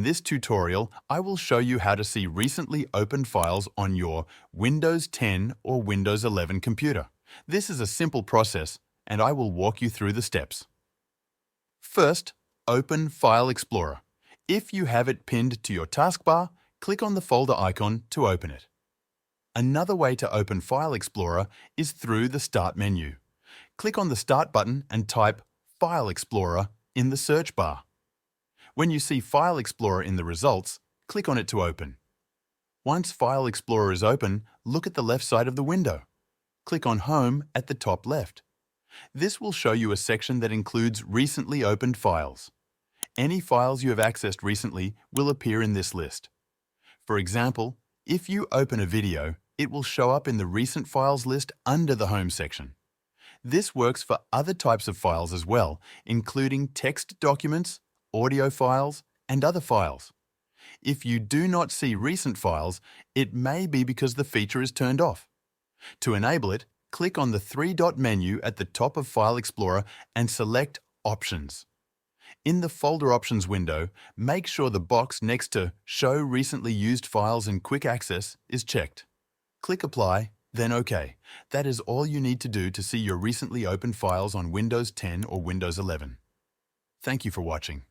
In this tutorial, I will show you how to see recently opened files on your Windows 10 or Windows 11 computer. This is a simple process, and I will walk you through the steps. First, open File Explorer. If you have it pinned to your taskbar, click on the folder icon to open it. Another way to open File Explorer is through the Start menu. Click on the Start button and type File Explorer in the search bar. When you see File Explorer in the results, click on it to open. Once File Explorer is open, look at the left side of the window. Click on Home at the top left. This will show you a section that includes recently opened files. Any files you have accessed recently will appear in this list. For example, if you open a video, it will show up in the Recent Files list under the Home section. This works for other types of files as well, including text documents, audio files, and other files. If you do not see recent files, it may be because the feature is turned off. To enable it, click on the three-dot menu at the top of File Explorer and select Options. In the Folder Options window, make sure the box next to Show Recently Used Files in Quick Access is checked. Click Apply, then OK. That is all you need to do to see your recently opened files on Windows 10 or Windows 11. Thank you for watching.